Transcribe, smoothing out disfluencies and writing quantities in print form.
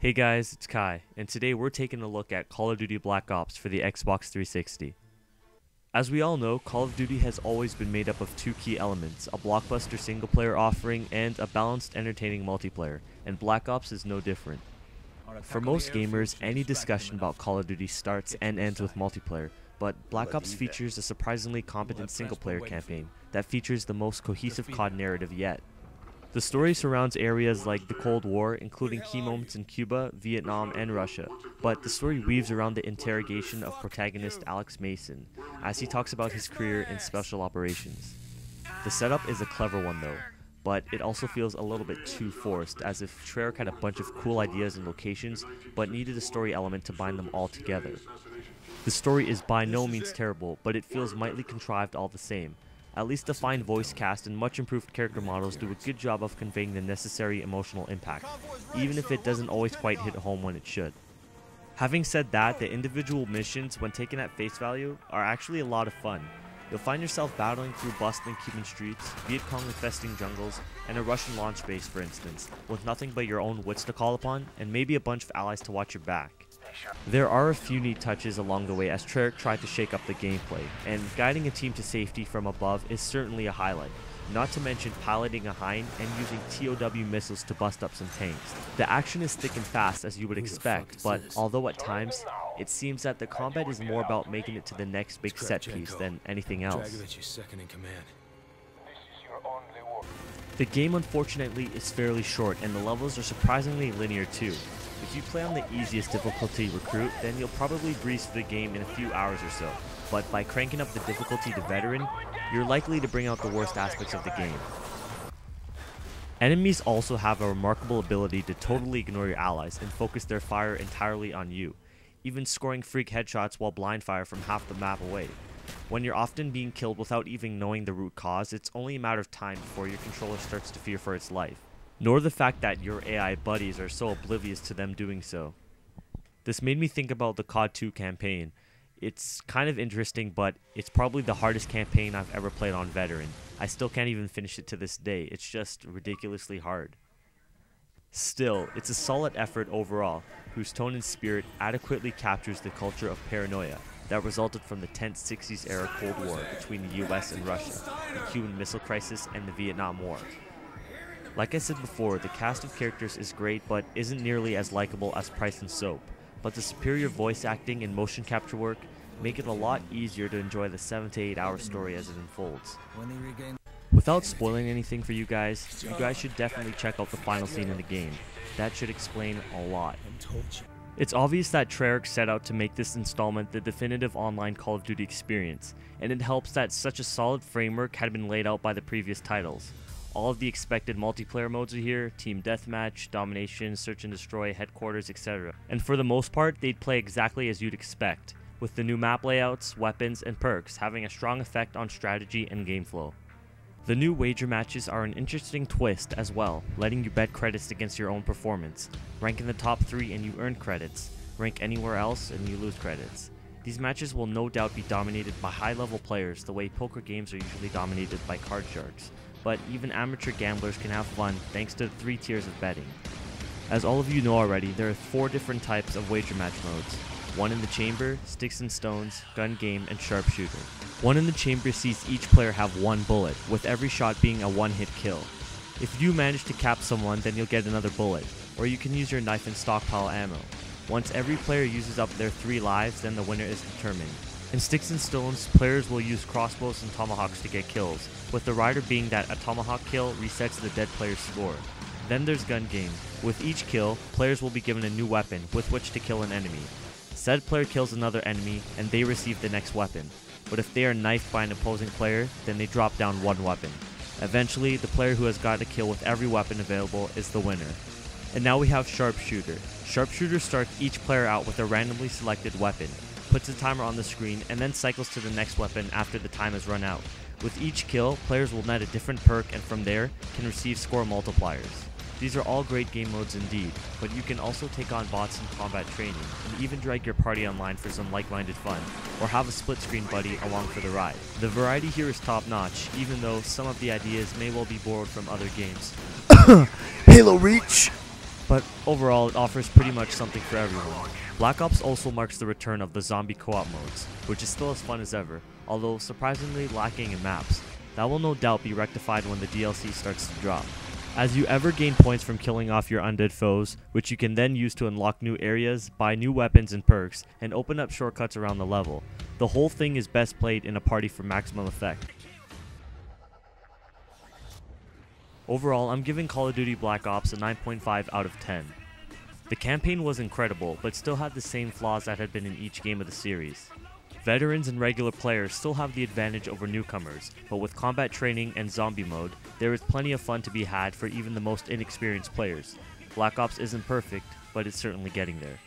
Hey guys, it's Kai, and today we're taking a look at Call of Duty Black Ops for the Xbox 360. As we all know, Call of Duty has always been made up of two key elements, a blockbuster single-player offering and a balanced, entertaining multiplayer, and Black Ops is no different. For most gamers, any discussion about Call of Duty starts and ends with multiplayer, but Black Ops features a surprisingly competent single-player campaign that features the most cohesive COD narrative yet. The story surrounds areas like the Cold War, including key moments in Cuba, Vietnam, and Russia, but the story weaves around the interrogation of protagonist Alex Mason, as he talks about his career in special operations. The setup is a clever one though, but it also feels a little bit too forced, as if Treyarch had a bunch of cool ideas and locations, but needed a story element to bind them all together. The story is by no means terrible, but it feels mightily contrived all the same. At least the fine voice cast and much improved character models do a good job of conveying the necessary emotional impact, even if it doesn't always quite hit home when it should. Having said that, the individual missions, when taken at face value, are actually a lot of fun. You'll find yourself battling through bustling Cuban streets, Viet Cong infesting jungles, and a Russian launch base for instance, with nothing but your own wits to call upon, and maybe a bunch of allies to watch your back. There are a few neat touches along the way as Treyarch tried to shake up the gameplay, and guiding a team to safety from above is certainly a highlight, not to mention piloting a Hind and using TOW missiles to bust up some tanks. The action is thick and fast as you would expect, but although at times, it seems that the combat is more about making it to the next big set piece than anything else. The game unfortunately is fairly short and the levels are surprisingly linear too. If you play on the easiest difficulty Recruit, then you'll probably breeze through the game in a few hours or so, but by cranking up the difficulty to Veteran, you're likely to bring out the worst aspects of the game. Enemies also have a remarkable ability to totally ignore your allies and focus their fire entirely on you, even scoring freak headshots while blind fire from half the map away. When you're often being killed without even knowing the root cause, it's only a matter of time before your controller starts to fear for its life. Nor the fact that your AI buddies are so oblivious to them doing so. This made me think about the COD 2 campaign. It's kind of interesting, but it's probably the hardest campaign I've ever played on Veteran. I still can't even finish it to this day, it's just ridiculously hard. Still, it's a solid effort overall, whose tone and spirit adequately captures the culture of paranoia that resulted from the tense 60s era Cold War between the US and Russia, the Cuban Missile Crisis, and the Vietnam War. Like I said before, the cast of characters is great but isn't nearly as likable as Price and Soap, but the superior voice acting and motion capture work make it a lot easier to enjoy the 7 to 8 hour story as it unfolds. Without spoiling anything for you guys should definitely check out the final scene in the game. That should explain a lot. It's obvious that Treyarch set out to make this installment the definitive online Call of Duty experience, and it helps that such a solid framework had been laid out by the previous titles. All of the expected multiplayer modes are here, Team Deathmatch, Domination, Search and Destroy, Headquarters, etc. And for the most part, they'd play exactly as you'd expect, with the new map layouts, weapons, and perks having a strong effect on strategy and game flow. The new wager matches are an interesting twist as well, letting you bet credits against your own performance. Rank in the top 3 and you earn credits, rank anywhere else and you lose credits. These matches will no doubt be dominated by high-level players the way poker games are usually dominated by card sharks. But even amateur gamblers can have fun thanks to the 3 tiers of betting. As all of you know already, there are 4 different types of wager match modes. One in the chamber, sticks and stones, gun game, and sharpshooter. One in the chamber sees each player have 1 bullet, with every shot being a 1-hit kill. If you manage to cap someone, then you'll get another bullet, or you can use your knife and stockpile ammo. Once every player uses up their 3 lives, then the winner is determined. In Sticks and Stones, players will use crossbows and tomahawks to get kills, with the rider being that a tomahawk kill resets the dead player's score. Then there's Gun Game. With each kill, players will be given a new weapon with which to kill an enemy. Said player kills another enemy, and they receive the next weapon. But if they are knifed by an opposing player, then they drop down 1 weapon. Eventually, the player who has got a kill with every weapon available is the winner. And now we have Sharpshooter. Sharpshooter starts each player out with a randomly selected weapon, puts a timer on the screen, and then cycles to the next weapon after the time has run out. With each kill, players will net a different perk and from there, can receive score multipliers. These are all great game modes indeed, but you can also take on bots in combat training, and even drag your party online for some like-minded fun, or have a split-screen buddy along for the ride. The variety here is top-notch, even though some of the ideas may well be borrowed from other games. Halo Reach! but overall it offers pretty much something for everyone. Black Ops also marks the return of the zombie co-op modes, which is still as fun as ever, although surprisingly lacking in maps. That will no doubt be rectified when the DLC starts to drop, as you ever gain points from killing off your undead foes, which you can then use to unlock new areas, buy new weapons and perks, and open up shortcuts around the level. The whole thing is best played in a party for maximum effect. Overall, I'm giving Call of Duty Black Ops a 9.5 out of 10. The campaign was incredible, but still had the same flaws that had been in each game of the series. Veterans and regular players still have the advantage over newcomers, but with combat training and zombie mode, there is plenty of fun to be had for even the most inexperienced players. Black Ops isn't perfect, but it's certainly getting there.